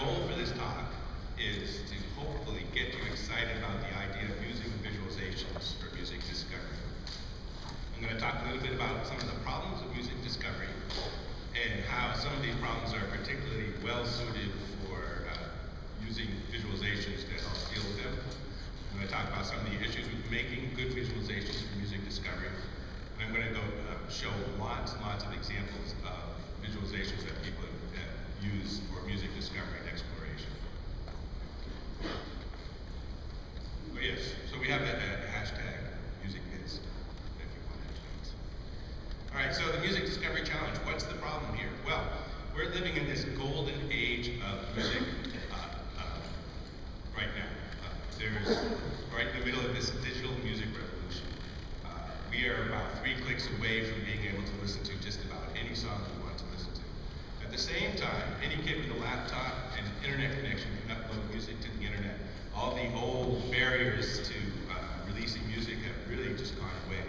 goal for this talk is to hopefully get you excited about the idea of using visualizations for music discovery. I'm going to talk a little bit about some of the problems of music discovery and how some of these problems are particularly well suited for using visualizations to help deal with them. I'm going to talk about some of the issues with making good visualizations for music discovery. And I'm going to go show lots and lots of examples of visualizations that people have used for music discovery and exploration. Oh yes, so we have a hashtag musicviz, if you want to tweet. All right, so the music discovery challenge, what's the problem here? Well, we're living in this golden age of music right now. There's right in the middle of this digital music revolution. We are about 3 clicks away from being able to listen to just about any song we want to listen to. At the same time, any kid with a laptop and internet connection can upload music to the internet. All the old barriers to releasing music have really just gone away.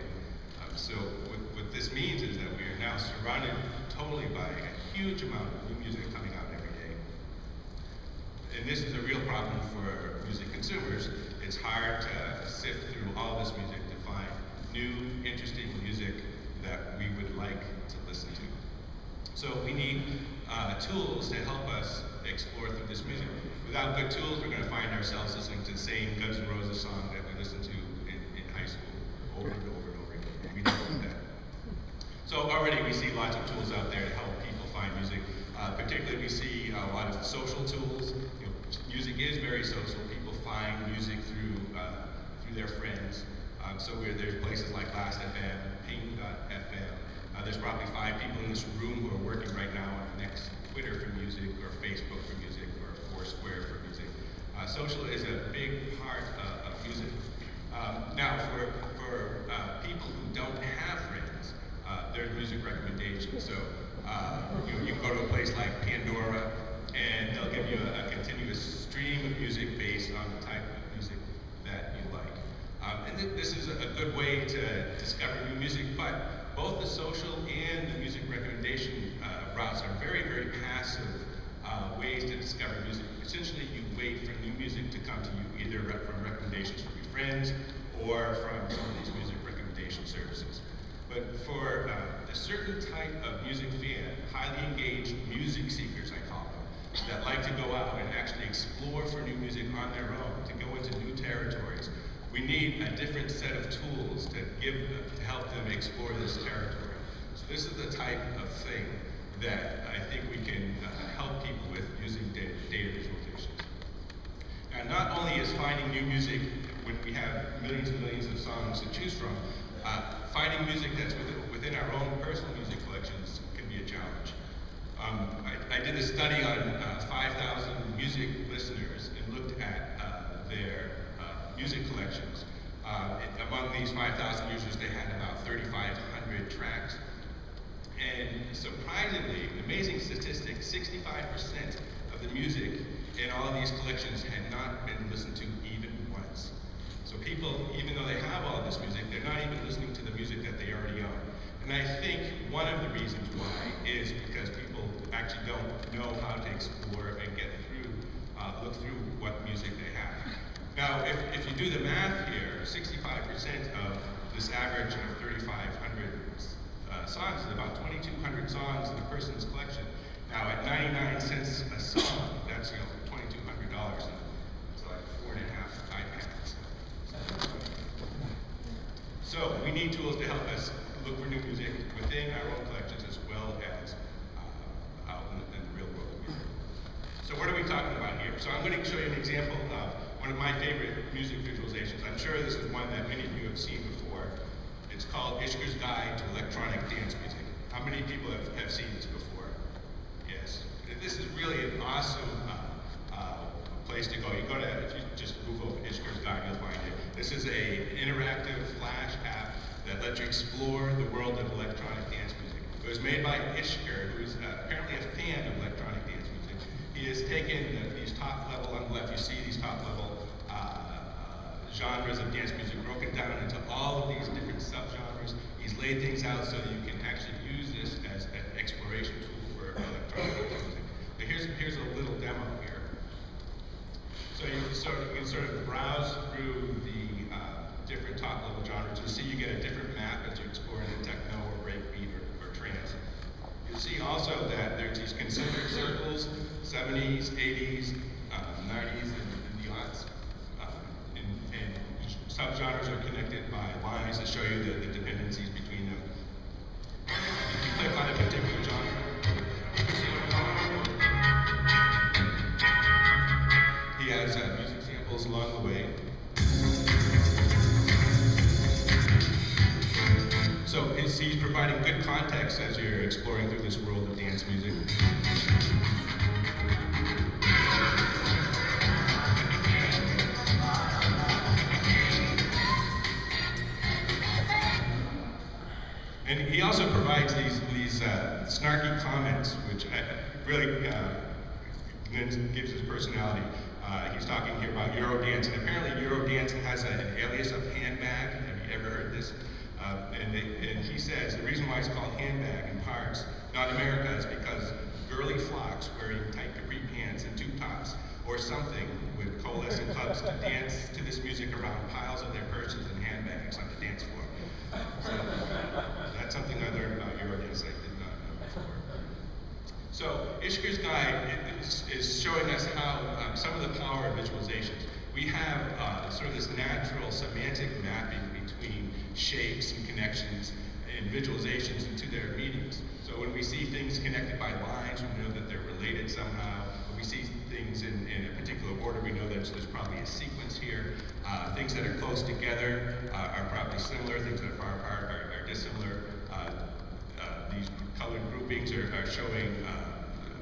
So what this means is that we are now surrounded totally by a huge amount of new music coming out every day. And this is a real problem for music consumers. It's hard to sift through all this music to find new, interesting music that we would like to listen to. So we need tools to help us explore through this music. Without good tools, we're going to find ourselves listening to the same Guns N' Roses song that we listened to in high school over and over and over again. We don't want that. So already we see lots of tools out there to help people find music. Particularly we see a lot of social tools. You know, music is very social. People find music through their friends. So there's places like Last.fm, Ping.fm. There's probably 5 people in this room who are working right now on the next Twitter for music, or Facebook for music, or Foursquare for music. Social is a big part of music. Now, for people who don't have friends, there's music recommendations. So you can go to a place like Pandora, and they'll give you a continuous stream of music based on the type of music that you like. And this is a good way to discover new music, but both the social and the music recommendation routes are very, very passive ways to discover music. Essentially, you wait for new music to come to you, either from recommendations from your friends or from some of these music recommendation services. But for a certain type of music fan, highly engaged music seekers, I call them, that like to go out and actually explore for new music on their own, to go into new territories, we need a different set of tools to help them explore this territory. So this is the type of thing that I think we can help people with using data visualizations. Now, not only is finding new music when we have millions and millions of songs to choose from, finding music that's within our own personal music collections can be a challenge. I did a study on 5,000 music listeners and looked at their music collections. Among these 5,000 users, they had about 3,500 tracks. And surprisingly, an amazing statistic, 65% of the music in all of these collections had not been listened to even once. So people, even though they have all this music, they're not even listening to the music that they already own. And I think one of the reasons why is because people actually don't know how to explore and get through, look through what music they have. Now, if you do the math here, 65% of this average of 3,500 songs is about 2,200 songs in a person's collection. Now, at 99 cents a song, that's $2,200, and it's like 4.5 iPads. So we need tools to help us look for new music within our own collections as well as out in the real world of music. So what are we talking about here? So I'm going to show you an example of one of my favorite music visualizations. I'm sure this is one that many of you have seen before. It's called Ishker's Guide to Electronic Dance Music. How many people have seen this before? Yes. This is really an awesome place to go. If you just Google Ishker's Guide, you'll find it. This is an interactive flash app that lets you explore the world of electronic dance music. It was made by Ishker, who's apparently a fan of electronic dance music. He has taken these top level, on the left you see these top level genres of dance music broken down into all of these different subgenres. He's laid things out so that you can actually use this as an exploration tool for electronic dance music. But here's a little demo here. also that there's these concentric circles, 70s, 80s, 90s, and the aughts. And subgenres are connected by lines that show you the dependencies between them. If you click on a particular genre, he has music samples along the way. So he's providing good context as you're exploring through this world of dance music. And he also provides these snarky comments, which really gives his personality. He's talking here about Eurodance, and apparently Eurodance has an alias of handbag. Have you ever heard this? And he says the reason why it's called handbag in parts, not America, is because girly flocks wearing tight capri pants and tube tops or something would coalesce in clubs to dance to this music around piles of their purses and handbags on the dance floor. So that's something I learned about Eurodance I did not know before. So Ishker's guide is showing us how some of the power of visualizations. We have sort of this natural semantic mapping between shapes and connections and visualizations into their meanings. So when we see things connected by lines, we know that they're related somehow. When we see things in a particular order, we know that there's probably a sequence here. Things that are close together are probably similar. Things that are far apart are dissimilar. These colored groupings are showing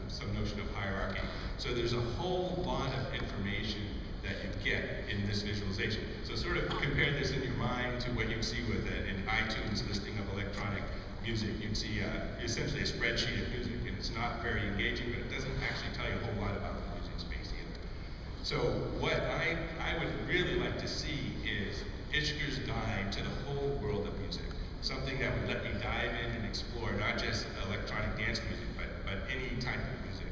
some notion of hierarchy. So there's a whole lot of information that you get in this visualization. So sort of compare this in your mind to what you'd see with an iTunes listing of electronic music. You'd see essentially a spreadsheet of music, and it's not very engaging, but it doesn't actually tell you a whole lot about the music space either. So what I would really like to see is Ishker's guide to the whole world of music, something that would let me dive in and explore not just electronic dance music, but any type of music.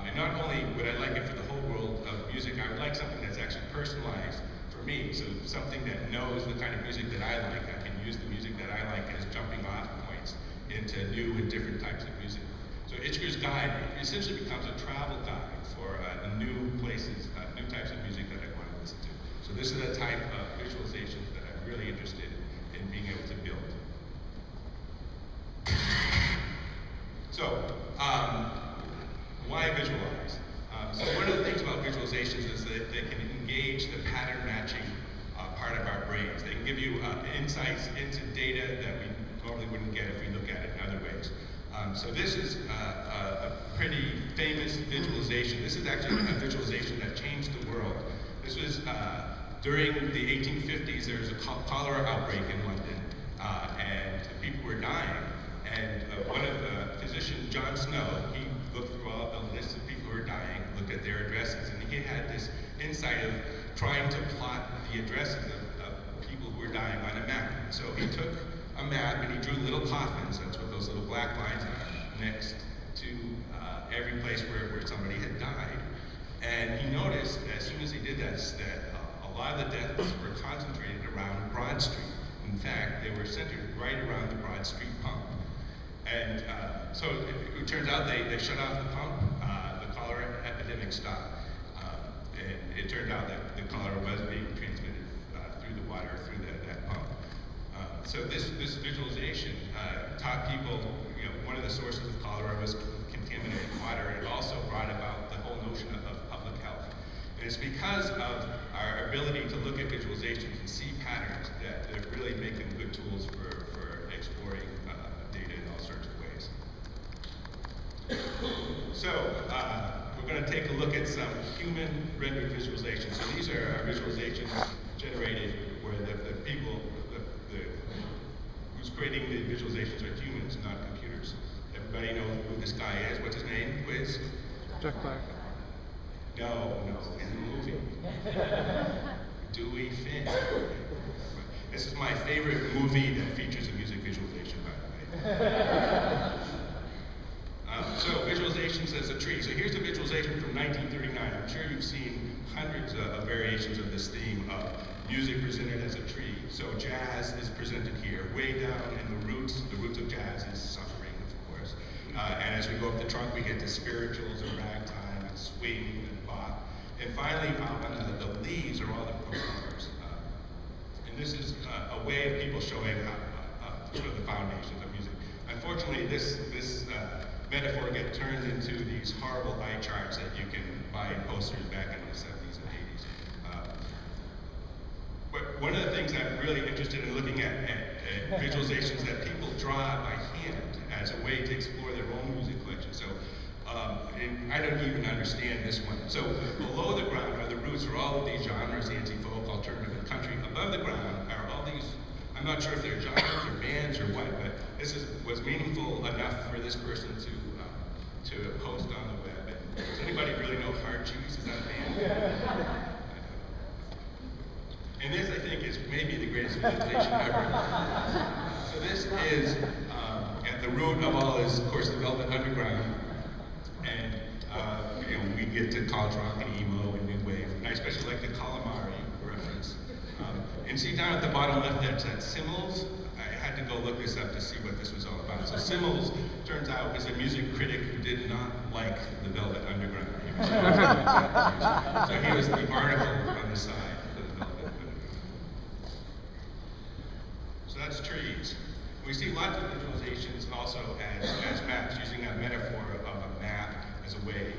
And not only would I like it for the whole world of music, I would like something that's actually personalized for me. So something that knows the kind of music that I like. I can use the music that I like as jumping off points into new and different types of music. So Ishker's guide essentially becomes a travel guide for new places, new types of music that I want to listen to. So this is a type of visualization that I'm really interested in being able to build. So, why visualize? So one of the things about visualizations is that they can engage the pattern matching part of our brains. They can give you insights into data that we normally wouldn't get if we look at it in other ways. So this is a pretty famous visualization. This is actually a visualization that changed the world. This was during the 1850s. There was a cholera outbreak in London, and people were dying. And one of the physicians, John Snow, he looked through all the lists of people who were dying, looked at their addresses, and he had this insight of trying to plot the addresses of people who were dying on a map. So he took a map and he drew little coffins, that's what those little black lines are, next to every place where somebody had died. And he noticed, as soon as he did that, that a lot of the deaths were concentrated around Broad Street. In fact, they were centered right around the Broad Street pump. And so it turns out they shut off the pump, the cholera epidemic stopped. And it turned out that the cholera was being transmitted through the water, through that pump. So this visualization taught people, one of the sources of cholera was contaminated water, and it also brought about the whole notion of public health. And it's because of our ability to look at visualizations and see patterns that really make them good tools for exploring data in all sorts of ways. So we're going to take a look at some human rendered visualizations. So these are visualizations generated where the people, who's creating the visualizations are humans, not computers. Everybody know who this guy is. What's his name? Quiz? Jack Black. No, in the movie. Dewey Finn. This is my favorite movie that features a music visualization, by the way. So visualizations as a tree. So here's a visualization from 1939. I'm sure you've seen hundreds of variations of this theme of music presented as a tree. So jazz is presented here. Way down in the roots of jazz is suffering, of course. And as we go up the trunk, we get to spirituals and ragtime and swing and bop. And finally, on the leaves are all the performers. And this is a way of people showing sort of the foundations of music. Unfortunately, this metaphor gets turned into these horrible eye charts that you can buy in posters back in the 70s and 80s. But one of the things I'm really interested in looking at visualizations that people draw by hand as a way to explore their own music collection. So, and I don't even understand this one. So below the ground are the roots for all of these genres, anti-folk, alternative, and country. Above the ground are all these, I'm not sure if they're genres or bands or what, but this was meaningful enough for this person to post on the web. And does anybody really know Hard Cheese? Is that a band? And this, I think, is maybe the greatest visualization ever. So this is, at the root of all is, of course, the Velvet Underground. And you know, we get to college rock and emo and new wave. And I especially like the Calamari reference. And see down at the bottom left, that's Simmels. I had to go look this up to see what this was all about. So Simmels, turns out, is a music critic who did not like the Velvet Underground. So he was the article on the side. So that's trees. We see lots of visualizations also as maps, using a metaphor of a map as a way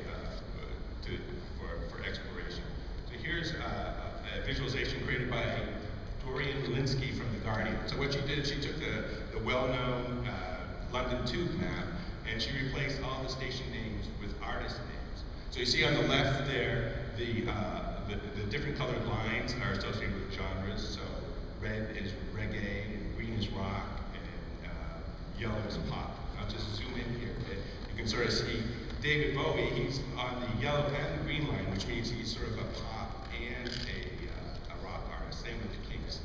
for exploration. So here's a visualization created by Dorian Linsky from The Guardian. So what she did, she took the well-known London Tube map, and she replaced all the station names with artist names. So you see on the left there, the different colored lines are associated with genres. So red is reggae, and green is rock, and yellow is pop. I'll just zoom in here. You can sort of see David Bowie, he's on the yellow and the green line, which means he's sort of a pop and a rock artist, same with the Kinks.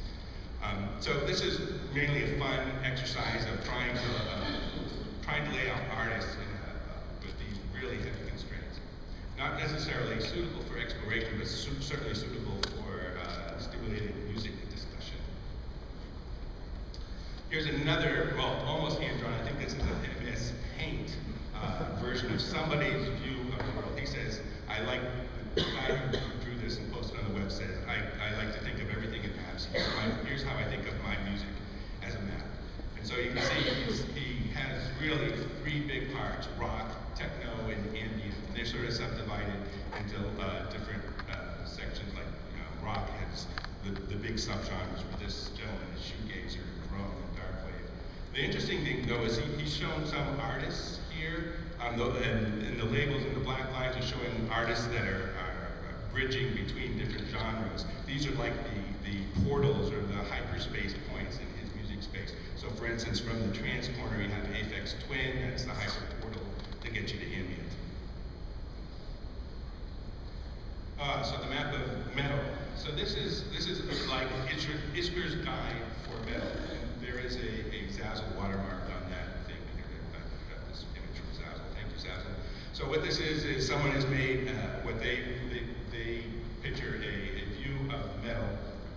So this is mainly a fun exercise of trying to lay out artists with these really heavy constraints. Not necessarily suitable for exploration, but certainly suitable for stimulating music discussion. Here's another, well, almost hand-drawn, I think this is a MS Paint version of somebody's view of the world. He says, the guy who drew this and posted on the web says, I like to think of everything in maps. Here's how I think of my music as a map. And so you can see he has really three big parts: rock, techno, and ambient. And they're sort of subdivided into different sections, like rock has the big subgenres for this gentleman is shoegazer, drone, and dark wave. The interesting thing, though, is he's shown some artists here, and the labels and the black lines are showing artists that are bridging between different genres. These are like the portals or the hyperspace points in his music space. So for instance, from the trance corner, you have Aphex Twin, that's the hyper portal to get you to ambient. So the map of metal. So this is like Isker's guide for metal. And there is a Zazzle watermark on that thing, because I got this image from Zazzle. Thank you, Zazzle. So what this is someone has made what they picture a view of metal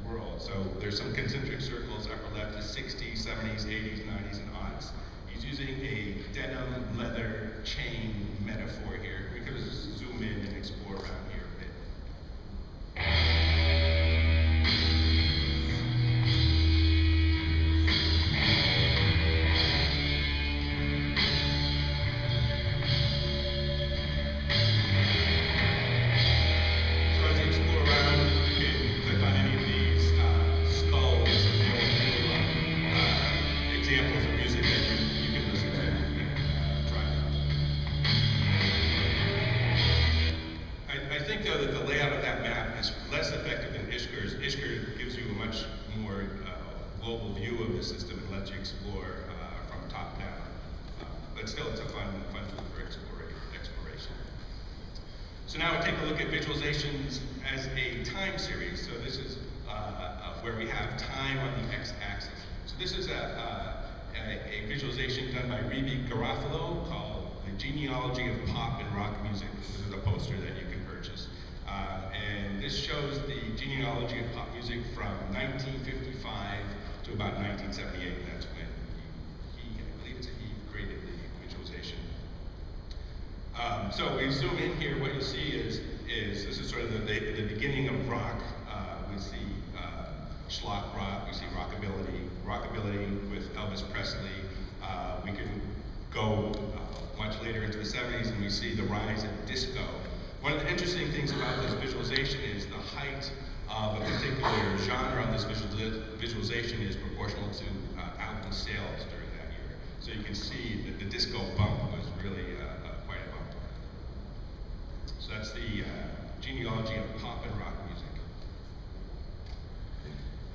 world. So there's some concentric circles, upper left is 60s, 70s, 80s, 90s, and aughts. He's using a denim leather chain metaphor here. We could just zoom in and explore around here a bit. Global view of the system and lets you explore from top down. But still, it's a fun tool for exploration. So now we'll take a look at visualizations as a time series. So this is where we have time on the x-axis. So this is a visualization done by Revi Garofalo called The Genealogy of Pop and Rock Music. This is a poster that you can purchase. And this shows the genealogy of pop music from 1955 to about 1978. That's when I believe he created the visualization. So we zoom in here, what you'll see is this is sort of the beginning of rock. We see schlock rock, we see rockabilly with Elvis Presley. We can go much later into the 70s and we see the rise of disco. One of the interesting things about this visualization is the height of a particular genre on this visualization is proportional to album sales during that year. So you can see that the disco bump was really quite a bump. So that's the genealogy of pop and rock music.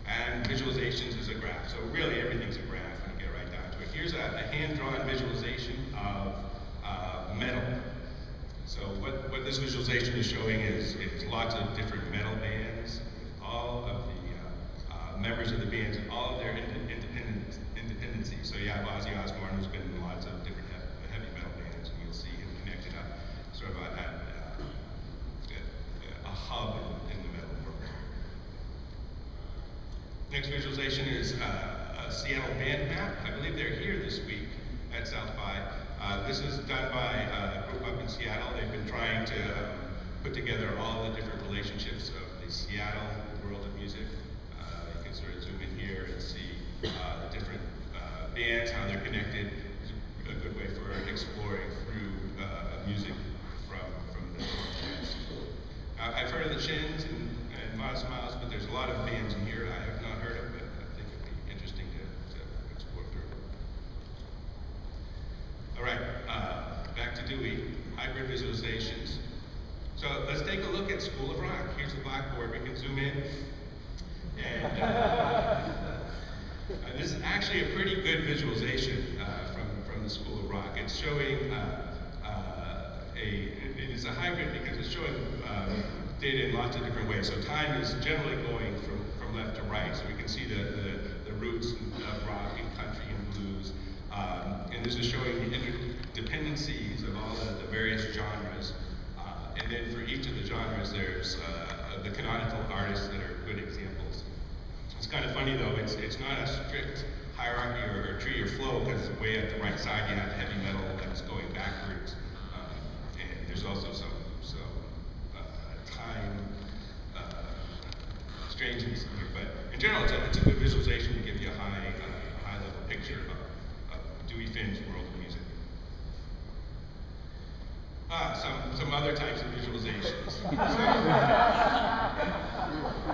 And visualizations is a graph. So really everything's a graph when you get right down to it. Here's a hand-drawn visualization of metal. So what this visualization is showing is lots of different metal bands, all of the members of the bands, and all of their independency. So you have Ozzy Osbourne, who's been in lots of different heavy metal bands, and you'll see him connected up sort of at a hub in the metal world. Next visualization is a Seattle band map. I believe they're here this week at South by. This is done by a group up in Seattle. They've been trying to put together all the different relationships of the Seattle world of music. You can sort of zoom in here and see the different bands, how they're connected. It's a good way for exploring through music from the Northwest. I've heard of the Shins and Modest Mouse, but there's a lot of bands in here I have not heard of, but I think it'd be interesting to explore through. All right, back to Dewey, hybrid visualizations. So let's take a look at School of Rock. Here's the blackboard, we can zoom in. And this is actually a pretty good visualization from the School of Rock. It's showing it is a hybrid because it's showing data in lots of different ways. So time is generally going from left to right. So we can see the roots of rock and country and blues. And this is showing the interdependencies of all the various genres. And then for each of the genres, there's the canonical artists that are good examples. It's kind of funny though, it's not a strict hierarchy or tree or flow, because way at the right side you have heavy metal that's going backwards. And there's also some time strangeness here. But in general, it's a good visualization to give you a high level picture of Dewey Finn's world of music. Some other types of visualizations.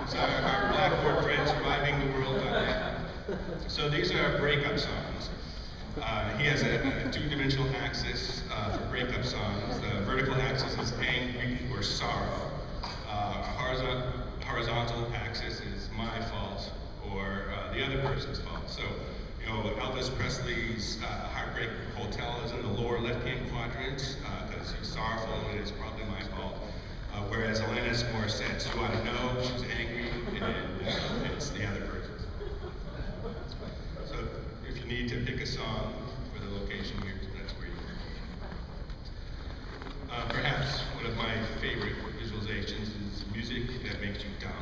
So our blackboard friend surviving the world. So these are breakup songs. He has a two-dimensional axis for breakup songs. The vertical axis is angry or sorrow. Horizontal axis is my fault or the other person's fault. So, you know, Elvis Presley's Heartbreak Hotel is in the lower left-hand quadrant because he's sorrowful and it's probably my fault. Whereas Alanis Morissette's You Ought to Know, she's angry and it's the other person's. So if you need to pick a song for the location here, that's where you go. Perhaps one of my favorite visualizations is music that makes you dumb.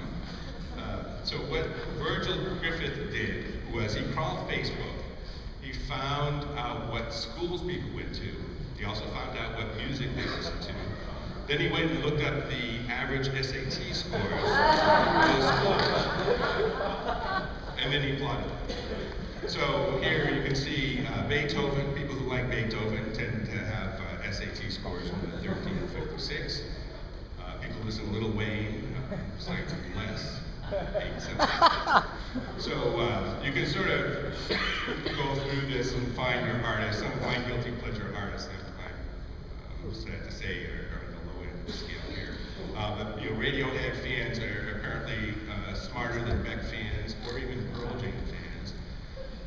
So what Virgil Griffith did was he crawled Facebook. He found out what schools people went to. He also found out what music they listened to. Then he went and looked up the average SAT scores for those schools. And then he plotted it. So here you can see Beethoven. People who like Beethoven tend to have SAT scores in the 13 and 56. People listen to Lil Wayne, it's like less, 8, 7. So you can sort of go through this and find your artists. Some of my guilty pleasure artists, I'm sad to say, are in the low end of the scale here. But you know, Radiohead fans are apparently smarter than Beck fans, or even Pearl Jam fans.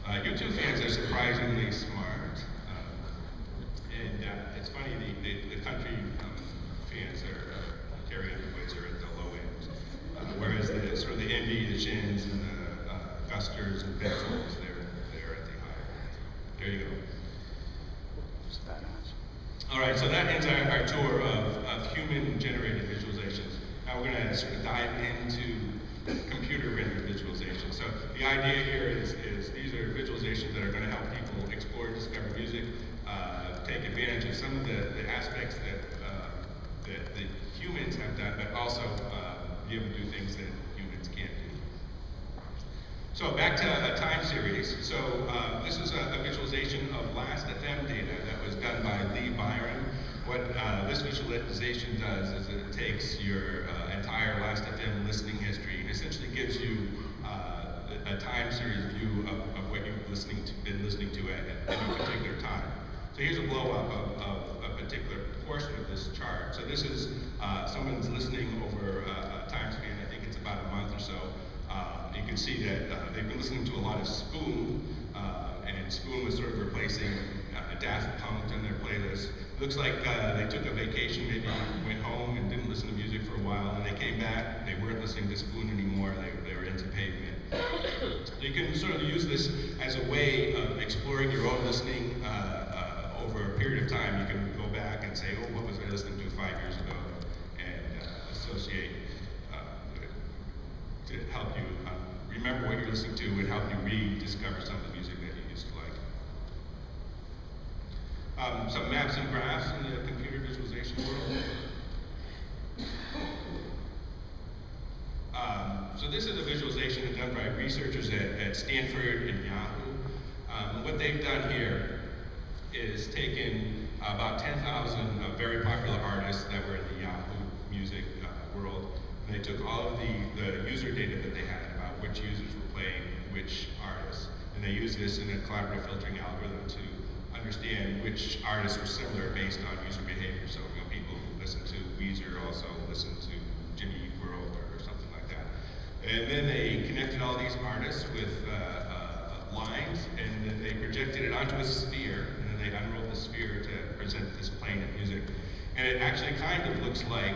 U2 fans are surprisingly smart. And it's funny, the country fans are carrying the weights are at the low end. Whereas the sort of the indie, the Shins, and the Gusters and Benzels, they're at the higher end. There you go. All right, so that ends our tour of human-generated visualizations. Now we're going to sort of dive into computer-rendered visualizations. So the idea here is these are visualizations that are going to help people explore and discover music. take advantage of some of the aspects that humans have done, but also be able to do things that humans can't do. So back to a time series. So this is a visualization of Last FM data that was done by Lee Byron. What this visualization does is it takes your entire Last FM listening history and essentially gives you a time series view of what you've been listening to at any particular time. So here's a blow up of a particular portion of this chart. So this is someone's listening over a time span, I think it's about a month or so. You can see that they've been listening to a lot of Spoon, and Spoon was sort of replacing Daft Punk on their playlist. It looks like they took a vacation, maybe went home and didn't listen to music for a while, and they came back, they weren't listening to Spoon anymore, they were into Pavement. You can sort of use this as a way of exploring your own listening over a period of time. You can go back and say, oh, what was I listening to 5 years ago, and associate to help you remember what you're listening to and help you rediscover some of the music that you used to like. Some maps and graphs in the computer visualization world. So this is a visualization done by researchers at Stanford and Yahoo. What they've done here is taken about 10,000 very popular artists that were in the Yahoo music world, and they took all of the user data that they had about which users were playing which artists, and they used this in a collaborative filtering algorithm to understand which artists were similar based on user behavior. So people who listen to Weezer also listen to Jimmy Eat World or something like that. And then they connected all these artists with lines, and then they projected it onto a sphere, and then they unrolled the sphere to present this plane of music. And it actually kind of looks like,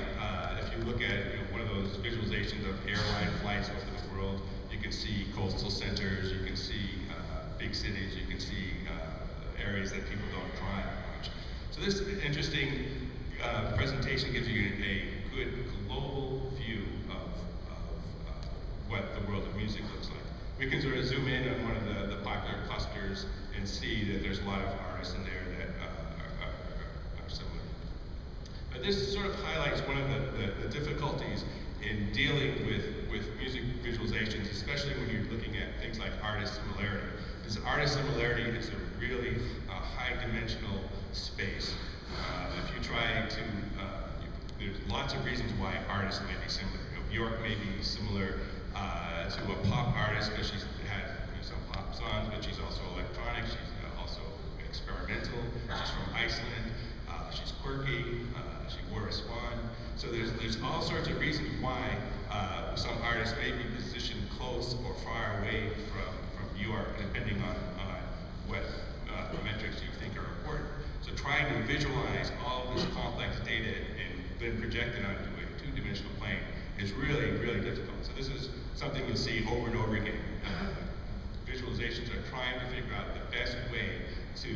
if you look at one of those visualizations of airline flights over the world, you can see coastal centers, you can see big cities, you can see areas that people don't drive much. So this interesting presentation gives you a good global view of what the world of music looks like. We can sort of zoom in on one of the popular clusters and see that there's a lot of artists in there that are similar. But this sort of highlights one of the difficulties in dealing with music visualizations, especially when you're looking at things like artist similarity. Because artist similarity is a really high-dimensional space. If you try to, there's lots of reasons why artists may be similar. Bjork may be similar to a pop artist because she's had some pop songs, but she's also electronic, she's also experimental, she's from Iceland, she's quirky, she wore a swan. So there's all sorts of reasons why some artists may be positioned close or far away from Bjork, depending on what metrics you think are important. So trying to visualize all of this complex data and then project it onto a two-dimensional plane is really, really difficult. So this is something you'll see over and over again. Visualizations are trying to figure out the best way to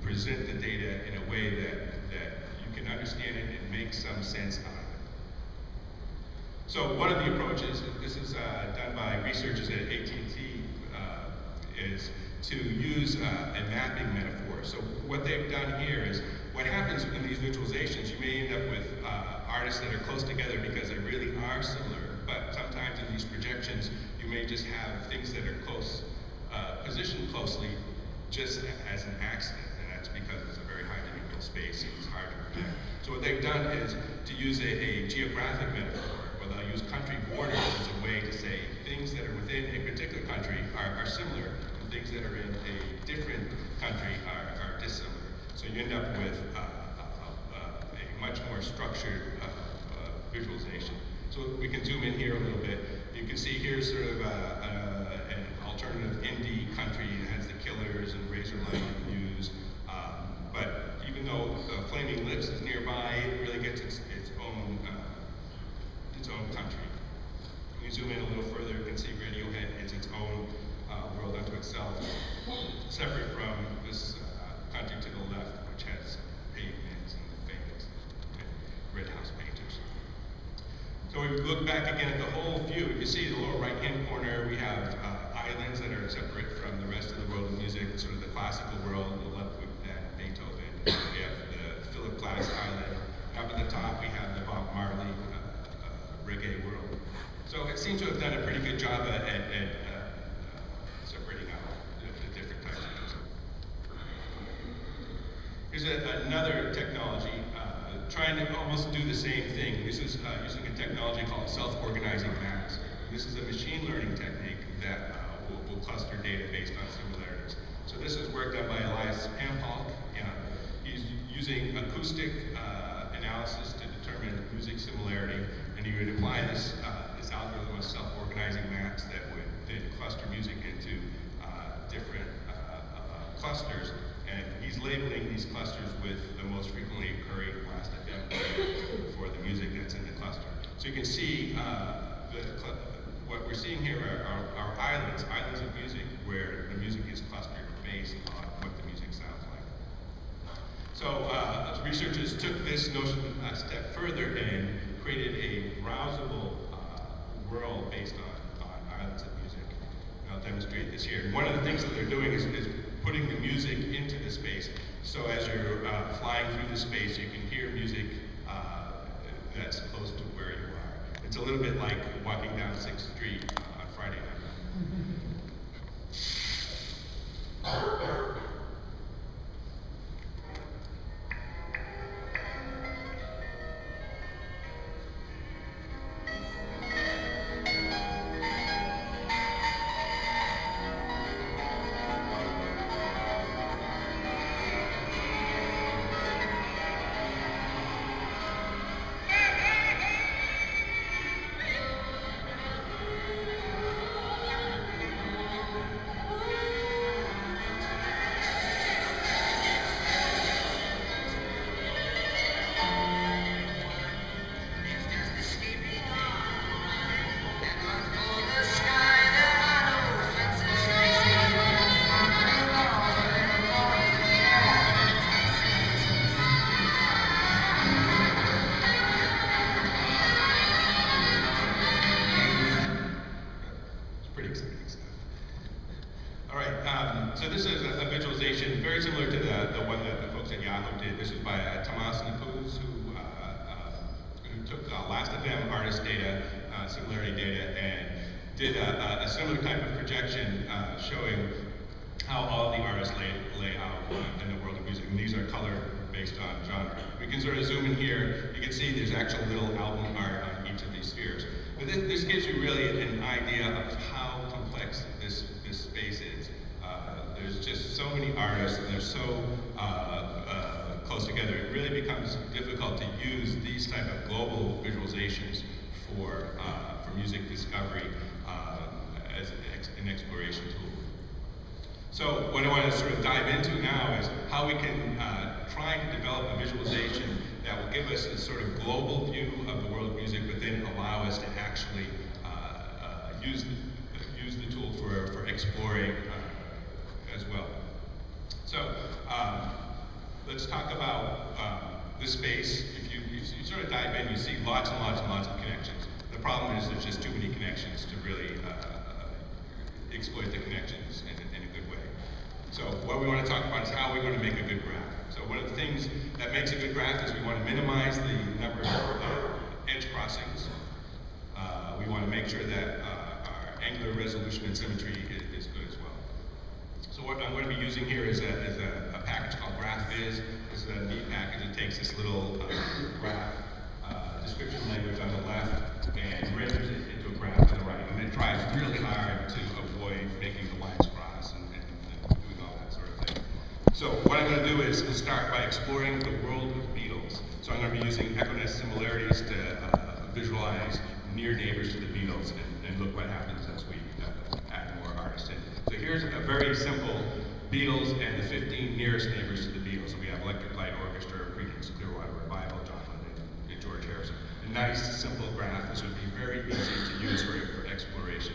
present the data in a way that you can understand it and make some sense out of it. So one of the approaches, this is done by researchers at AT&T, is to use a mapping metaphor. So what they've done here is, what happens in these visualizations, you may end up with artists that are close together because they really are similar, but sometimes in these projections, you may just have things that are close, positioned closely just as an accident, and that's because it's a very high-dimensional space and it's hard to project. So what they've done is to use a geographic metaphor, where they'll use country borders as a way to say things that are within a particular country are similar, and things that are in a different country are dissimilar. So you end up with a much more structured visualization. So we can zoom in here a little bit. You can see here sort of an alternative indie country that has the Killers and Razorlight Views. But even though Flaming Lips is nearby, it really gets its own country. When you zoom in a little further, you can see Radiohead is its own world unto itself, separate from this country to the left, which has Pavement and the Famous and Red House Painters. So we look back again at the whole view. You can see in the lower right-hand corner, we have islands that are separate from the rest of the world of music, sort of the classical world, the Ludwig van Beethoven, seems to have done a pretty good job at separating out the different types of music. Here's another technology trying to almost do the same thing. This is using a technology called self-organizing maps. This is a machine learning technique that will cluster data based on similarities. So this is work done by Elias Pampalk. He's using acoustic analysis to determine music similarity, and he would apply this algorithm of self-organizing maps that would then cluster music into different clusters, and he's labeling these clusters with the most frequently occurring last FM for the music that's in the cluster. So you can see what we're seeing here are islands of music where the music is clustered based on what the music sounds like. So researchers took this notion a step further and created a browsable world based on islands of music. And I'll demonstrate this here. And one of the things that they're doing is putting the music into the space. So as you're flying through the space, you can hear music that's close to where you are. It's a little bit like walking down 6th Street on Friday night. So this is a visualization very similar to the one that the folks at Yahoo did. This was by Tomas Napuz, who took last FM artist data, similarity data, and did a similar type of projection showing how all the artists lay out in the world of music. And these are colored based on genre. We can sort of zoom in here. You can see there's actual little album art on each of these spheres. But this gives you really an idea of how complex this space is. There's just so many artists, and they're so close together. It really becomes difficult to use these type of global visualizations for music discovery as an exploration tool. So what I want to sort of dive into now is how we can try to develop a visualization that will give us a sort of global view of the world of music, but then allow us to actually use the tool for exploring as well. So let's talk about this space. If you sort of dive in, you see lots and lots and lots of connections. The problem is there's just too many connections to really exploit the connections in a good way. So what we want to talk about is how we're going to make a good graph. So one of the things that makes a good graph is we want to minimize the number of edge crossings. We want to make sure that our angular resolution and symmetry is good as well. So what I'm going to be using here is a package called GraphViz. This is a neat package. It takes this little graph description language on the left and renders it into a graph on the right. And it tries really hard to avoid making the lines cross and doing all that sort of thing. So what I'm going to do is start by exploring the world of Beatles. So I'm going to be using Econess similarities to visualize near neighbors to the Beatles and look what happens as we add more artists in. So here's a very simple Beatles and the 15 nearest neighbors to the Beatles. So we have Electric Light Orchestra, Creedence Clearwater Revival, John Lennon, and George Harrison. A nice, simple graph. This would be very easy to use for exploration.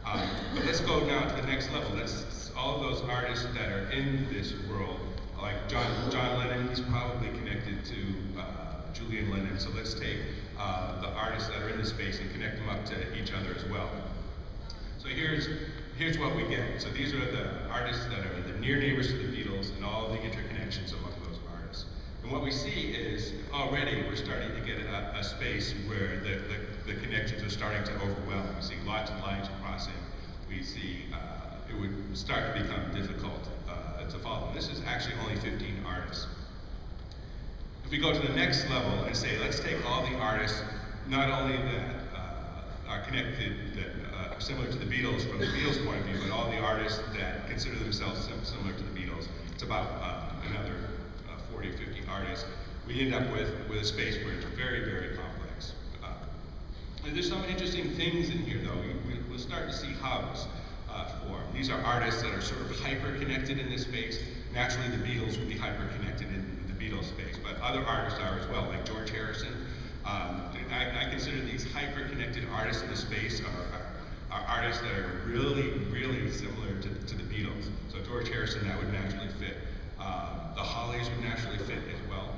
But let's go now to the next level. All of those artists that are in this world, like John Lennon, he's probably connected to Julian Lennon. So let's take the artists that are in the space and connect them up to each other as well. So here's what we get. So these are the artists that are the near neighbors to the Beatles and all of the interconnections among those artists. And And what we see is already we're starting to get a space where the connections are starting to overwhelm. We see lots and lines crossing. We see it would start to become difficult to follow. And this is actually only 15 artists. If we go to the next level and say, let's take all the artists, not only that are connected, that are similar to the Beatles from the Beatles' point of view, but all the artists that consider themselves similar to the Beatles, it's about another 40 or 50 artists. We end up with a space where it's very, very complex. And there's some interesting things in here, though. We'll start to see hubs form. These are artists that are sort of hyper-connected in this space. Naturally, the Beatles would be hyper-connected in the Beatles space, but other artists are as well, like George Harrison. I consider these hyper-connected artists in the space are artists that are really, really similar to the Beatles. So George Harrison, that would naturally fit. The Hollies would naturally fit as well.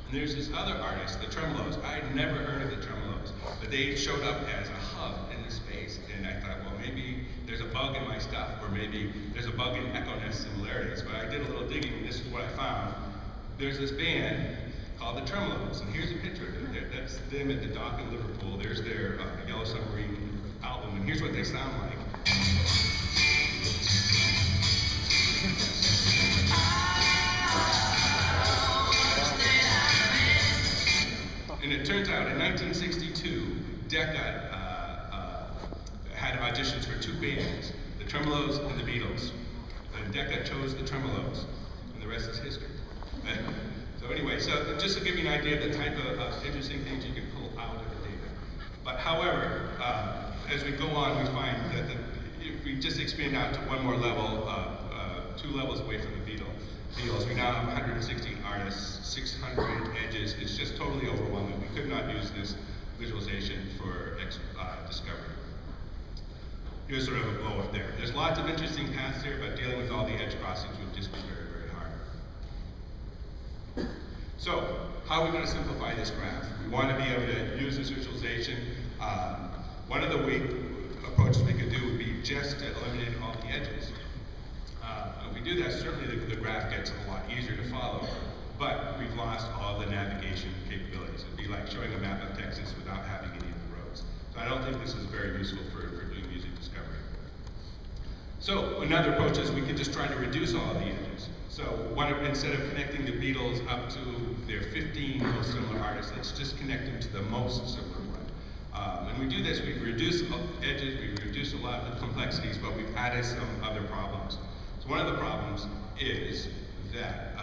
And there's this other artist, the Tremolos. I had never heard of the Tremolos, but they showed up as a hub in the space. And I thought, well, maybe there's a bug in my stuff, or maybe there's a bug in echo-nest similarities. But I did a little digging, and this is what I found. There's this band called the Tremolos, and here's a picture of them. That's them at the dock in Liverpool. There's their Yellow Submarine album, and here's what they sound like. And it turns out in 1962, Decca had auditions for two bands, the Tremolos and the Beatles. And Decca chose the Tremolos, and the rest is history. So anyway, so just to give you an idea of the type of interesting things you can pull out of the data. But however, as we go on, we find that if we just expand out to one more level, 2 levels away from the Beatles, we now have 160 artists, 600 edges. It's just totally overwhelming. We could not use this visualization for discovery. Here's sort of a blow up there. There's lots of interesting paths here, but dealing with all the edge crossings would just be very, very hard. So, how are we going to simplify this graph? We want to be able to use this visualization. One of the approaches we could do would be just to eliminate all the edges. If we do that, certainly the graph gets a lot easier to follow, but we've lost all the navigation capabilities. It'd be like showing a map of Texas without having any of the roads. So I don't think this is very useful for doing music discovery. So another approach is we could just try to reduce all of the edges. So instead of connecting the Beatles up to their 15 most similar artists, let's just connect them to the most similar one. And we do this, we've reduced edges, we've reduced a lot of the complexities, but we've added some other problems. So one of the problems is that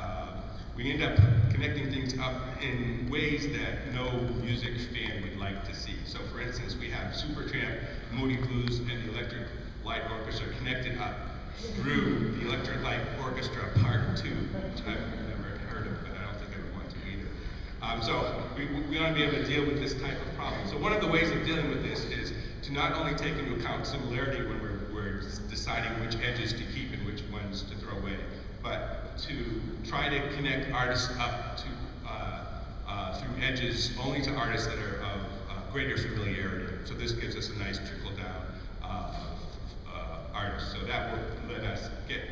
we end up connecting things up in ways that no music fan would like to see. So for instance, we have Supertramp, Moody Blues, and the Electric Light Orchestra connected up through the Electric Light Orchestra Part 2, which I've never heard of, but I don't think I would want to either. So we want to be able to deal with this type of problem. So one of the ways of dealing with this is to not only take into account similarity when we're deciding which edges to keep and which ones to throw away, but to try to connect artists up to through edges only to artists that are of greater familiarity. So this gives us a nice trickle down of artists. So that will let us get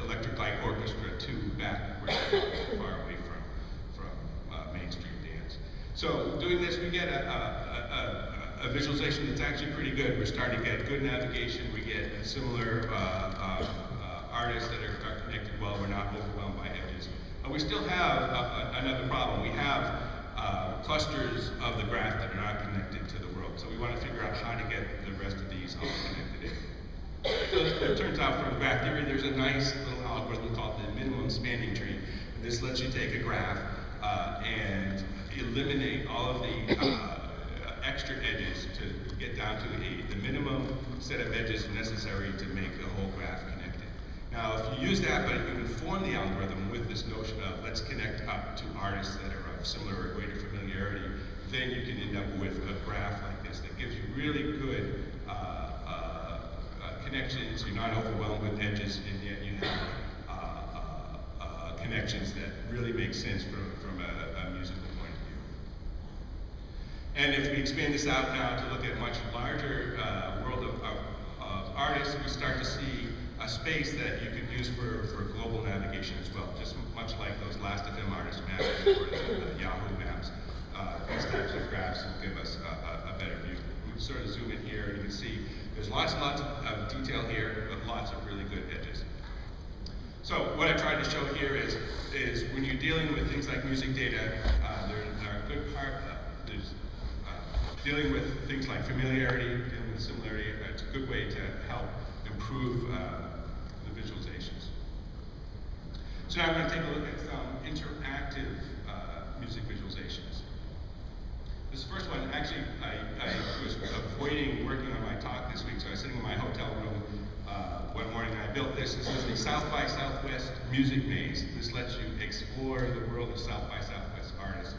Electric Light Orchestra 2 back where it's far away from mainstream dance. So doing this, we get a visualization that's actually pretty good. We're starting to get good navigation. We get similar artists that are connected well. We're not overwhelmed by edges. We still have another problem. We have clusters of the graph that are not connected to the world. So we want to figure out how to get the rest of these all connected in. So it turns out from graph theory, there's a nice little algorithm called the minimum spanning tree. And this lets you take a graph and eliminate all of the extra edges to get down to the minimum set of edges necessary to make the whole graph connected. Now, if you use that, but you inform the algorithm with this notion of let's connect up to artists that are of similar or greater familiarity, then you can end up with a graph like this that gives you really good connections. You're not overwhelmed with edges, and yet you have connections that really make sense from a musical point of view. And if we expand this out now to look at a much larger world of artists, we start to see a space that you could use for global navigation as well, just much like those Last.fm artist maps or the Yahoo maps. These types of graphs will give us a better view. We sort of zoom in here, and you can see there's lots and lots of detail here, but lots of really good edges. So what I tried to show here is when you're dealing with things like music data, there are a good part. There's dealing with things like familiarity, dealing with similarity. It's a good way to help improve the visualizations. So now I'm going to take a look at some interactive music visualizations. This first one, actually, I was avoiding working on my talk this week, so I was sitting in my hotel room one morning and I built this. This is the South by Southwest Music Maze. This lets you explore the world of South by Southwest artists.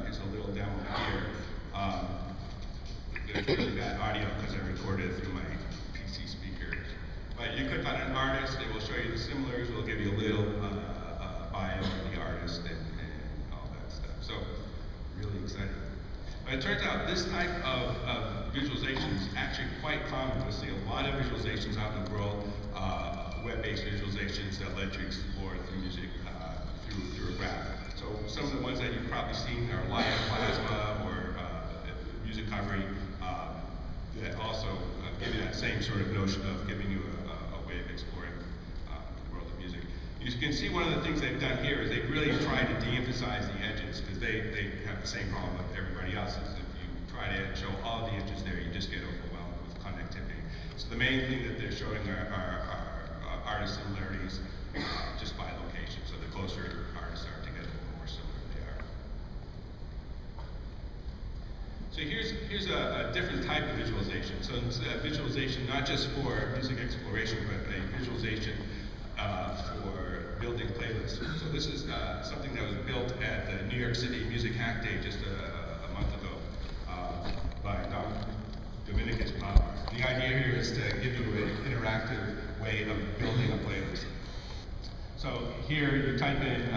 It's a little demo here. There's really bad audio because I recorded it through my PC speakers. But you click on an artist, it will show you the similars, it will give you a little bio of the artist and all that stuff. So, really exciting. But it turns out this type of visualization is actually quite common. You'll see a lot of visualizations out in the world, web-based visualizations that let you explore the music through a graph. So some of the ones that you've probably seen are Live Plasma or Music Recovery that also give you that same sort of notion of giving you a way of exploring the world of music. You can see one of the things they've done here is they've really tried to de-emphasize the edges because they have the same problem that everybody else is. If you try to show all the edges there, you just get overwhelmed with connectivity. So the main thing that they're showing are artist similarities just by location. So the closer artists are together, the more similar they are. So here's a different type of visualization. So it's a visualization not just for music exploration, but a visualization for building playlists. So this is something that was built at the New York City Music Hack Day just a month ago by Dominicus Power. The idea here is to give you an interactive way of building a playlist. So here you type in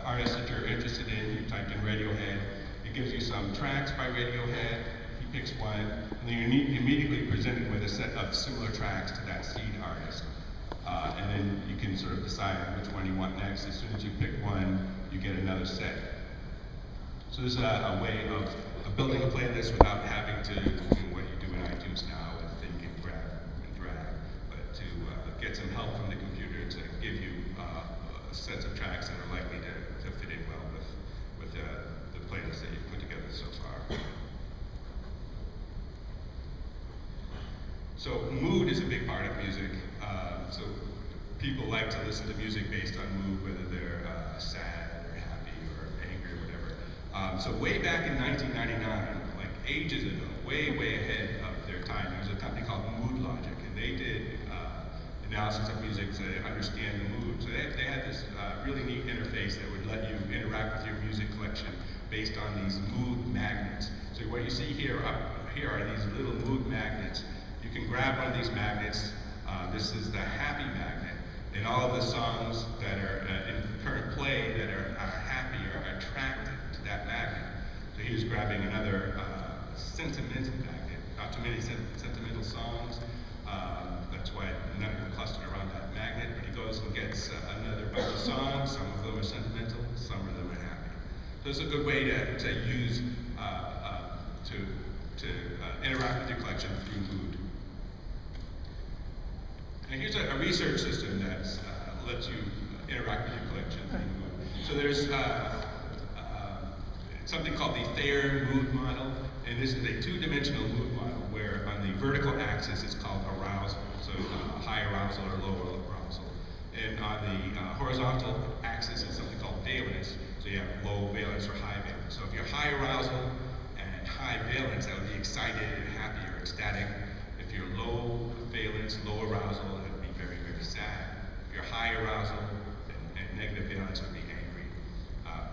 artists that you're interested in, you typed in Radiohead, it gives you some tracks by Radiohead, he picks one, and then you're immediately presented with a set of similar tracks to that seed artist. And then you can sort of decide which one you want next. As soon as you pick one, you get another set. So this is a way of building a playlist without having to do what you do in iTunes now with think and grab and drag, but to get some help from the computer to give you sets of tracks that are likely to fit in well with the playlist that you've put together so far. So mood is a big part of music. So people like to listen to music based on mood, whether they're sad or happy or angry or whatever. So way back in 1999, like ages ago, way ahead of their time, there was a company called Mood Logic, and they did analysis of music to understand the mood. So they had this really neat interface that would let you interact with your music collection based on these mood magnets. So what you see here are these little mood magnets. You can grab one of these magnets. This is the happy magnet, and all of the songs that are in current play that are happy are attracted to that magnet. So he's grabbing another sentimental magnet. Not too many sentimental songs. That's why none of them clustered around that magnet. But he goes and gets another bunch of songs. Some of them are sentimental, some of them are happy. So it's a good way to use to interact with your collection through mood. And here's a research system that lets you interact with your collection through mood. So there's something called the Thayer mood model, and this is a two-dimensional mood model where on the vertical axis it's called arousal, so high arousal or low arousal. And on the horizontal axis is something called valence, so you have low valence or high valence. So if you're high arousal and high valence, that would be excited and happy or ecstatic. If you're low valence, low arousal, that would be very sad. If you're high arousal and negative valence, would be angry.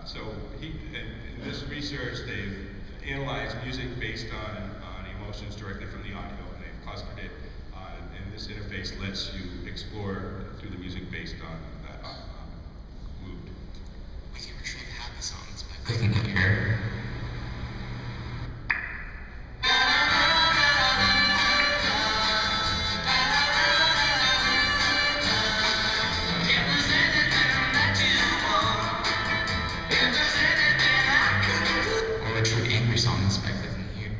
So in this research, they've analyzed music based on emotions directly from the audio, and they've clustered it, and this interface lets you explore through the music based on that mood. We can retrieve happy songs by clicking here. your songs by clicking here.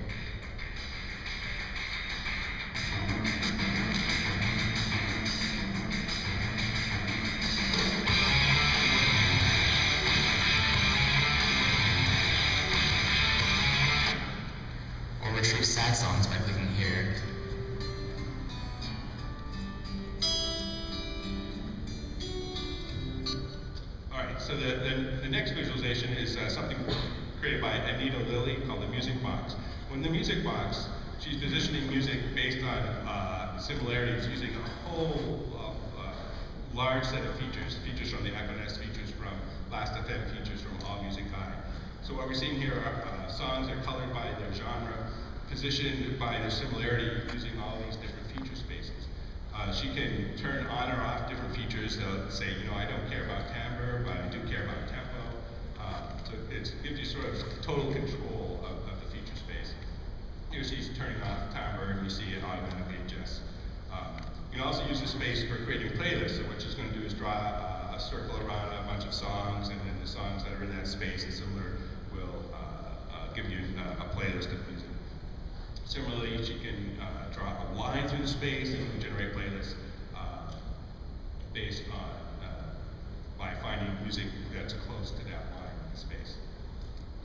Or retrieve sad songs by clicking here. Alright, so the next visualization is something created by Anita Lilly called the Music Box. When the Music Box, she's positioning music based on similarities using a whole large set of features from the Echo-Nest, features from Last.fm, features from All Music High. So what we're seeing here are songs are colored by their genre, positioned by their similarity using all these different feature spaces. She can turn on or off different features. So say, you know, I don't care about timbre, but I do care about tempo. So it gives you sort of total control of the feature space. Here she's turning off timbre, and you see it automatically adjusts. You can also use the space for creating playlists. So what she's going to do is draw a circle around a bunch of songs, and then the songs that are in that space and similar will give you a playlist of music. Similarly, she can draw a line through the space and generate playlists based on by finding music that's close to that line in the space.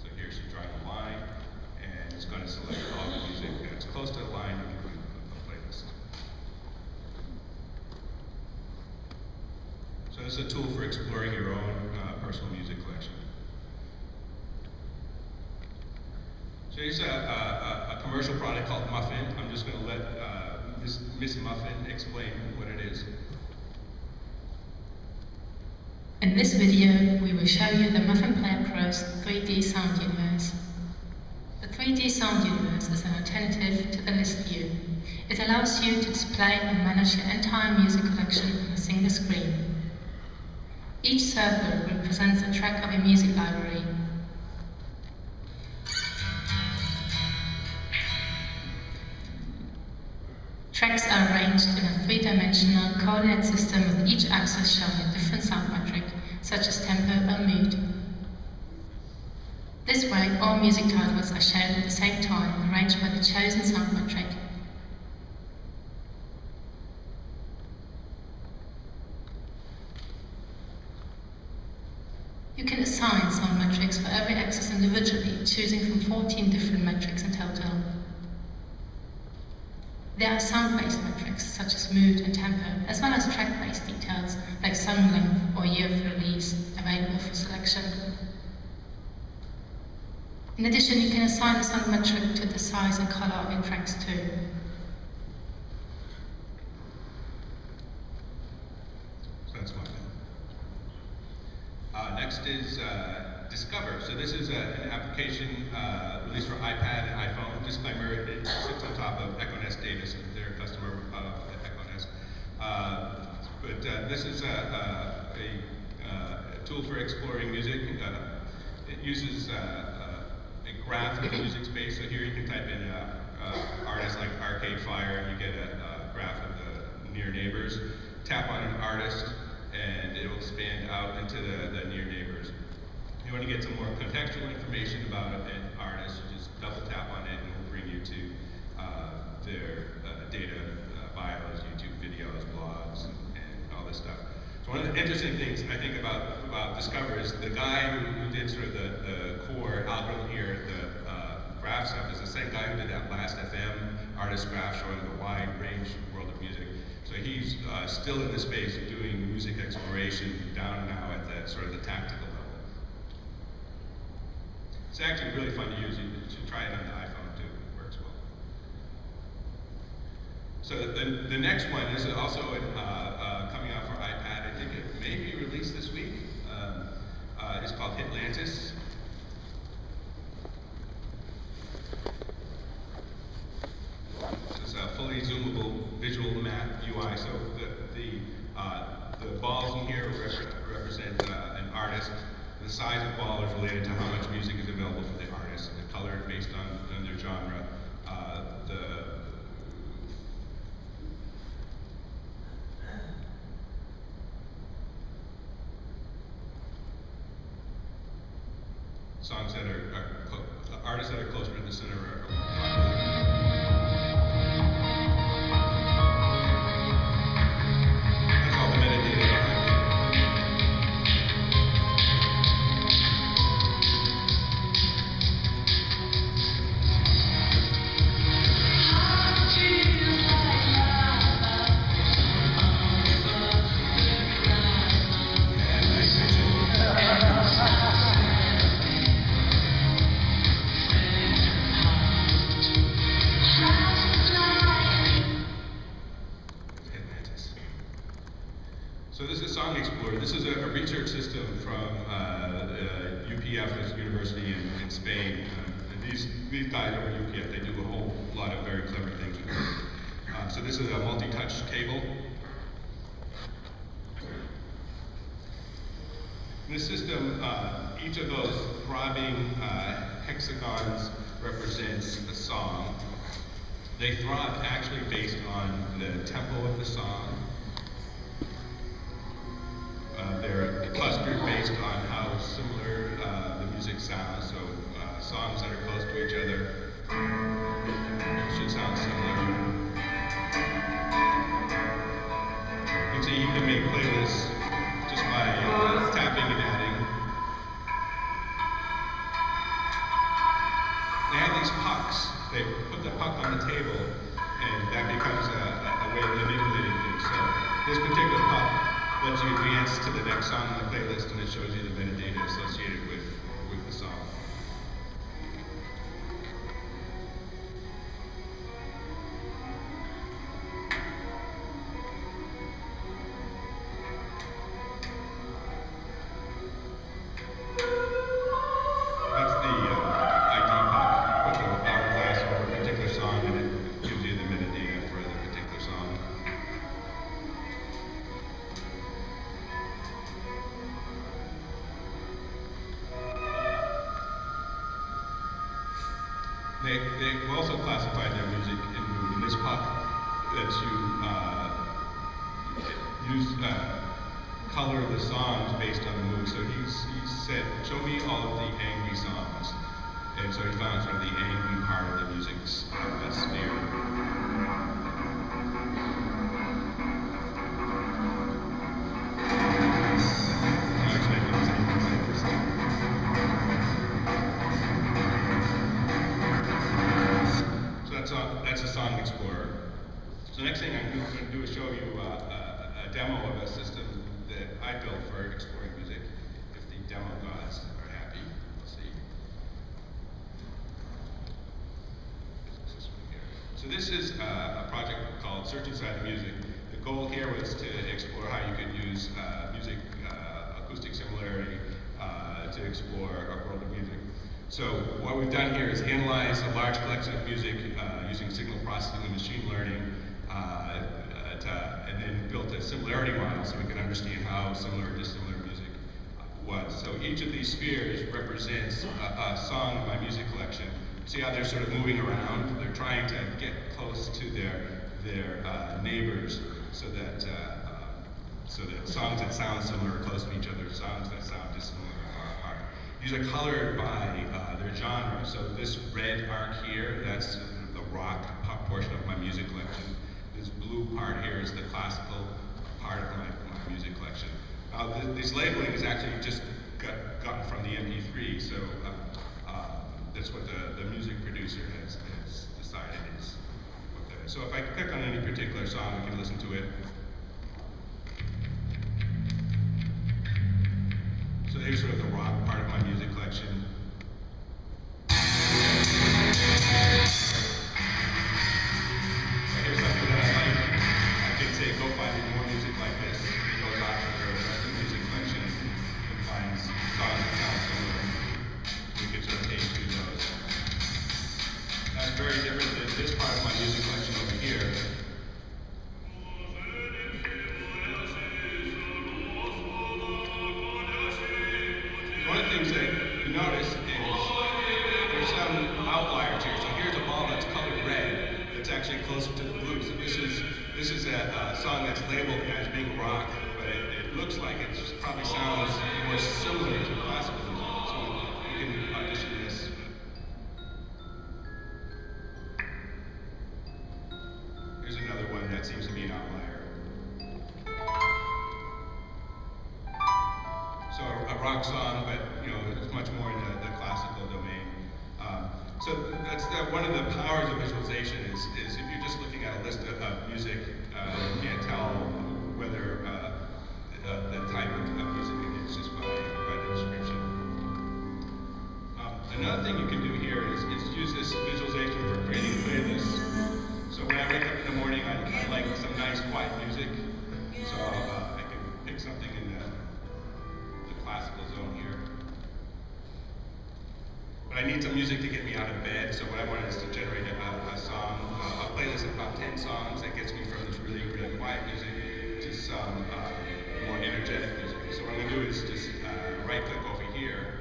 So here she's drawing a line, and it's going to select all the music that's close to the line and give you a playlist. So this is a tool for exploring your own personal music collection. So here's a commercial product called Muffin. I'm just going to let Miss Muffin explain what it is. In this video, we will show you the Muffin Player Pro's 3D sound universe. The 3D sound universe is an alternative to the list view. It allows you to display and manage your entire music collection on a single screen. Each circle represents a track of your music library. Tracks are arranged in a three-dimensional coordinate system with each axis showing a different sound metric, such as tempo or mood. This way, all music titles are shown at the same time, arranged by the chosen sound metric. You can assign sound metrics for every axis individually, choosing from 14 different metrics in total. There are sound-based metrics such as mood and tempo, as well as track-based details like song length or year of release available for selection. In addition, you can assign a sound metric to the size and color of your tracks too. So that's one thing. Next is Discover. So this is an application released for iPad and iPhone. Disclaimer, it sits on top of Echo-Nest data, so they're a customer of Echo-Nest. But this is a tool for exploring music. It uses a graph of the music space. So here you can type in artists like Arcade Fire, and you get a graph of the near neighbors. Tap on an artist, and it will expand out into the near neighbors. If you want to get some more contextual information about an artist, you just double tap on it and it will bring you to their data, bios, YouTube videos, blogs, and all this stuff. So one of the interesting things I think about Discover is the guy who did sort of the core algorithm here, the graph stuff, is the same guy who did that Last.fm artist graph showing the wide range world of music. So he's still in the space of doing music exploration down now at the sort of the tactical level. It's actually really fun to use. You should try it on the iPhone too. It works well. So the next one is also coming out for iPad. I think it may be released this week. It's called Hitlantis. It's a fully zoomable visual map UI. So the balls in here represent an artist. The size of ball is related to how much music is available for the artist, and the color based on their genre. songs that artists that are closer to the center are more popular. That's all the metadata behind it. So this is Song Explorer. This is a research system from UPF, this university in Spain. And these guys over at UPF, they do a whole lot of very clever things with it. So this is a multi-touch table. In this system, each of those throbbing hexagons represents a song. They throb actually based on the tempo of the song. They're clustered based on how similar the music sounds. So songs that are close to each other should sound similar. You can see you can make playlists just by tapping and adding. They have these pucks. They put the puck on the table, and that becomes a way of manipulating things. So this particular puck lets you advance to the next song on the playlist, and it shows you the metadata associated with the song. That's the ID puck. Put the hourglass over a particular song, and it gives you the metadata for the particular song. They also classified their music in mood, and this puck lets you color the songs based on the mood. So he said, show me all of the angry songs. And so he found sort of the angry part of the music's sphere. That's a Song Explorer. So the next thing I'm going to do is show you a demo of a system that I built for exploring music. If the demo gods are happy, we'll see. So this is a project called Search Inside the Music. The goal here was to explore how you could use music acoustic similarity to explore our world of music. So what we've done here is analyze a large collection of music using signal processing and machine learning, and then built a similarity model so we can understand how similar or dissimilar music was. So each of these spheres represents a song in my music collection. See how they're sort of moving around? They're trying to get close to their neighbors so that songs that sound similar are close to each other, songs that sound dissimilar are far apart. These are colored by their genre. So this red arc here, that's the rock portion of my music collection. This blue part here is the classical part of my music collection. This labeling is actually just gotten from the MP3, so that's what the music producer has decided is what that is. So if I click on any particular song, we can listen to it. So here's sort of the rock part of my music collection. Here's something that I like. I can say, go find me more music like this. It goes off to the rest of the music collection and finds songs that sound similar. We can sort of take through those. That's very different than this part of my music collection over here. One of the things that you notice is there's some outliers here. So here's a ball that's colored red that's actually closer to the blue. So this is a song that's labeled as being rock, but it looks like it probably sounds more similar to classical music. So we can rock song, but it's much more in the classical domain. So that's one of the powers of visualization is if you're just looking at a list of music, you can't tell whether the type of music it is just by the description. Another thing you can do here is use this visualization for creating playlists. So when I wake up in the morning, I like some nice quiet music. So I can pick something in the classical zone here. But I need some music to get me out of bed, so what I want is to generate a song, a playlist of about 10 songs that gets me from this really, really quiet music to some more energetic music. So what I'm going to do is just right-click over here,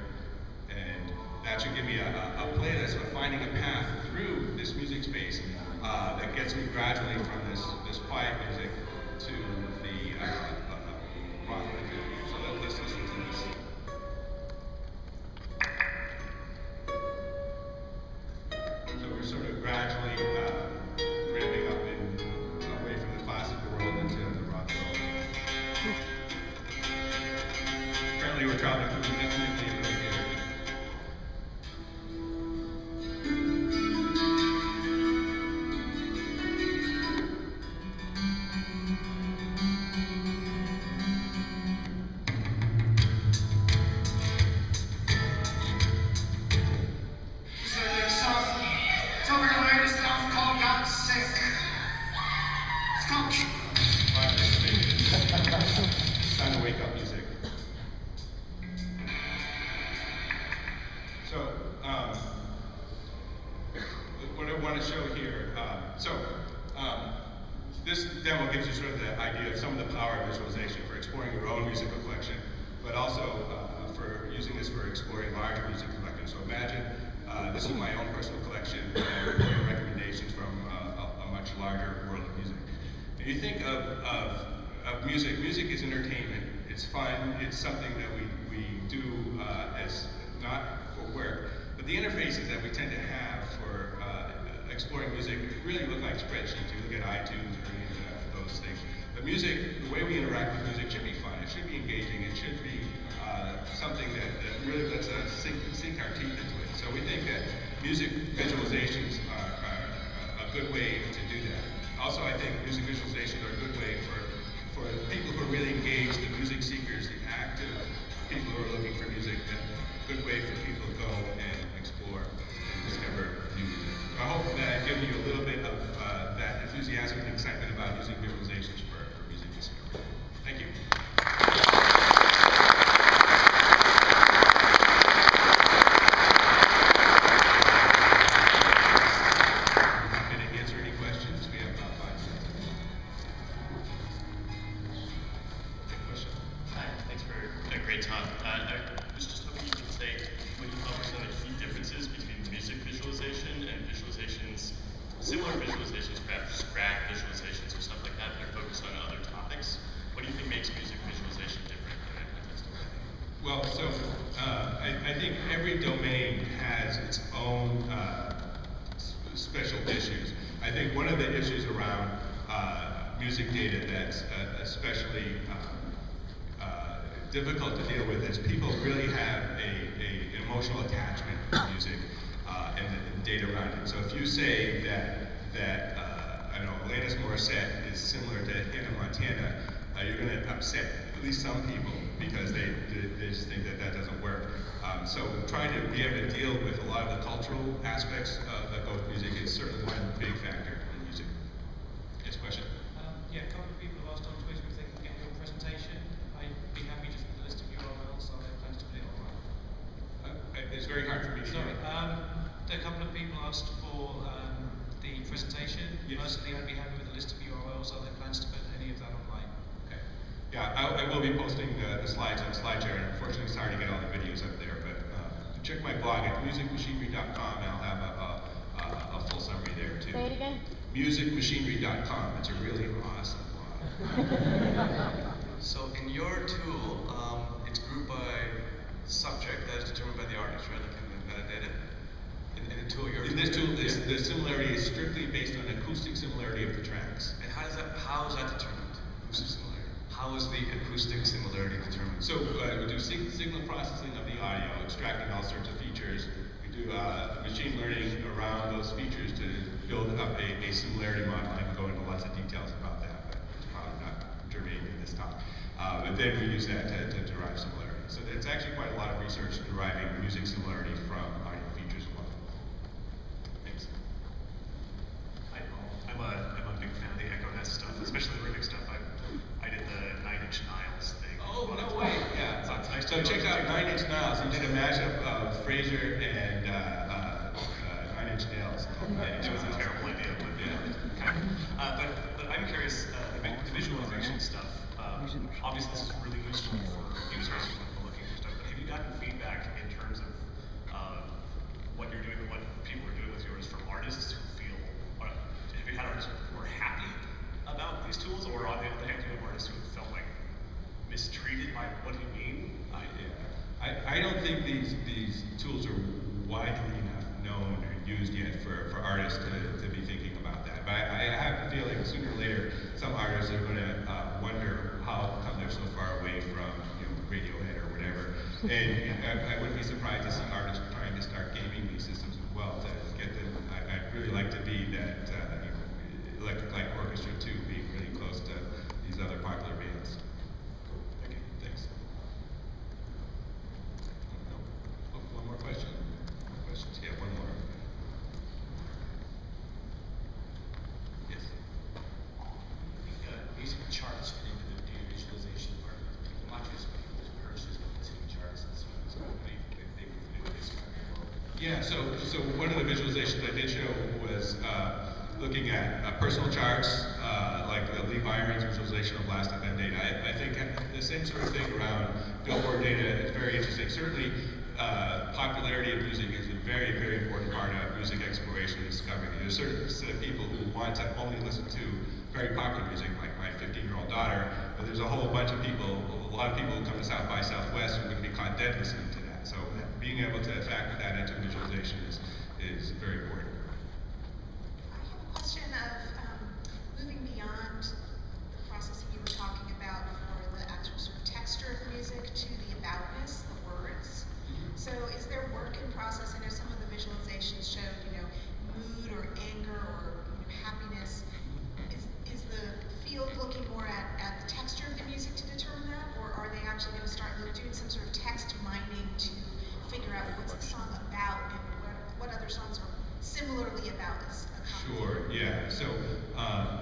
and that should give me a playlist of finding a path through this music space that gets me gradually from this quiet music to the rock music. So let's listen to this. So we're sort of gradually ramping up away from the classical world into the rock world. Apparently we're traveling through the ethnic neighborhood here. Time to wake up music. So, what I want to show here, this demo gives you sort of the idea of some of the power of visualization for exploring your own musical collection, but also for using this for exploring larger music collections. So imagine this is my own personal collection and recommendations from a much larger world of music. If you think of music, music is entertainment. It's fun. It's something that we do as not for work. But the interfaces that we tend to have for exploring music really look like spreadsheets. You look at iTunes or any of those things. But music, the way we interact with music should be fun. It should be engaging. It should be something that really lets us sink our teeth into it. So we think that music visualizations are a good way to do that. Also, I think music visualizations are a good way for people who are really engaged, the music seekers, the active people who are looking for music, a good way for people to go and explore and discover new music. So I hope that I've given you a little bit of that enthusiasm and excitement about using visualizations for music discovery. Thank you. Similar visualizations, perhaps graph visualizations or stuff like that, that are focused on other topics. What do you think makes music visualization different than that? Well, so I think every domain has its own special issues. I think one of the issues around music data that's especially difficult to deal with is people really have an emotional attachment to music. And the data around it. So if you say that I don't know, Alanis Morissette is similar to Hannah Montana, you're going to upset at least some people because they just think that doesn't work. So trying to be able to deal with a lot of the cultural aspects that go with music is certainly one big factor in music. Yes, question? Yeah, a couple of people have asked on Twitter if they can get your presentation. I'd be happy just with a list of URLs, so they plan to put it online. It's very hard for me to Sorry. hear. A couple of people asked for the presentation. Yes. Personally, I'd be happy with a list of URLs. Are there plans to put any of that online? Okay. Yeah, I will be posting the slides on SlideShare, and unfortunately, sorry to get all the videos up there, but check my blog at musicmachinery.com, and I'll have a full summary there too. Say it again. Musicmachinery.com. It's a really awesome blog. So in your tool, it's grouped by subject that is determined by the artist, right? Like in the metadata. In the tool you're In this tool, the similarity is strictly based on acoustic similarity of the tracks. And how is that determined? Acoustic similarity. How is the acoustic similarity determined? So we do signal processing of the audio, extracting all sorts of features. We do machine learning around those features to build up a similarity model. I can go into lots of details about that, but it's probably not germane in this talk. But then we use that to derive similarity. So it's actually quite a lot of research deriving music similarity from audio features as well. Thanks. I'm a big fan of the Echo Nest stuff, especially the rhythmic stuff. I did the 9 Inch Nails thing. Oh, no way. Yeah. So it's nice So check out 9 Inch Nails. He did a mashup of Frasier and 9 Inch Nails. It was a terrible idea, but yeah. But I'm curious, the visualization stuff. Obviously, this is really useful for users who are looking for stuff. But have you gotten feedback in terms of what you're doing, what people are doing with yours from artists who feel? Have you had artists who are happy about these tools, or on the other hand, you have artists who have felt like mistreated by what do you mean? I don't think these tools are widely enough known or used yet for artists to be thinking about that. But I have a feeling sooner or later some artists are going to wonder how come they're so far away from Radiohead or whatever. And I wouldn't be surprised to see artists trying to start gaming these systems as well to get them. I'd really like to be that Electric Light Orchestra too, being really close to these other popular bands. Cool. Okay, thanks. Oh, one more question. More questions? Yeah, one more. Yes. Music charts fit into the data visualization part. Not just people's purchases, but listening charts and so on. So they fit into this kind of world. Yeah, so one of the visualizations I did show was looking at personal charts, like the Lee Byron's visualization of last event data. I think the same sort of thing around Billboard data is very interesting. Certainly, popularity of music is a very, very important part of music exploration and discovery. There's a certain set of people who want to only listen to very popular music, like my 15-year-old daughter, but there's a whole bunch of people, a lot of people who come to South by Southwest who would be caught dead listening to that. So being able to factor that into visualization is very important. I have a question of moving beyond the processing you were talking about for the actual sort of texture of the music to the aboutness, the words. So is there work in process? I know some of the visualizations showed, mood or anger or happiness. Is the field looking more at the texture of the music to determine that, or are they actually going to start doing some sort of text mining to figure out what's the song about and what other songs are similarly about this? Sure, yeah. So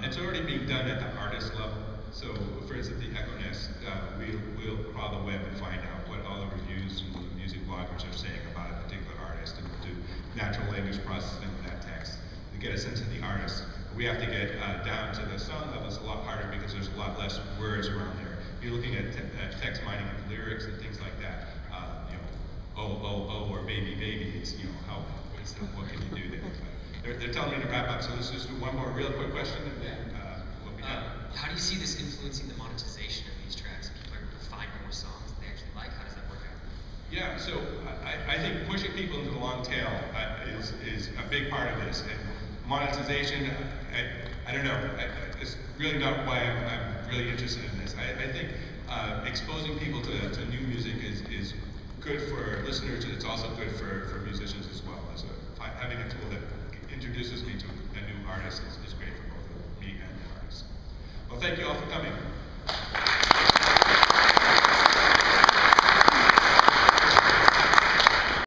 it's already being done at the artist level. So for instance, the Echo Nest, we'll crawl the web and find out what all the reviews and the music bloggers are saying about a particular artist, and we'll do natural language processing of that text to get a sense of the artist. We have to get down to the song level. It's a lot harder because there's a lot less words around there. You're looking at text mining of lyrics and things like that. Oh, oh, oh, or baby, baby. It's, what can you do there? They're telling me to wrap up, so let's just do one more real quick question, and then we'll be done. How do you see this influencing the monetization of these tracks? People are able to find more songs they actually like. How does that work out? Yeah, so I think pushing people into the long tail is a big part of this. And monetization, I don't know, it's really not why I'm really interested in this. I think exposing people to new music is good for listeners, and it's also good for musicians as well. So having a tool that introduces me to a new artist is great for both me and the artist. Well, thank you all for coming.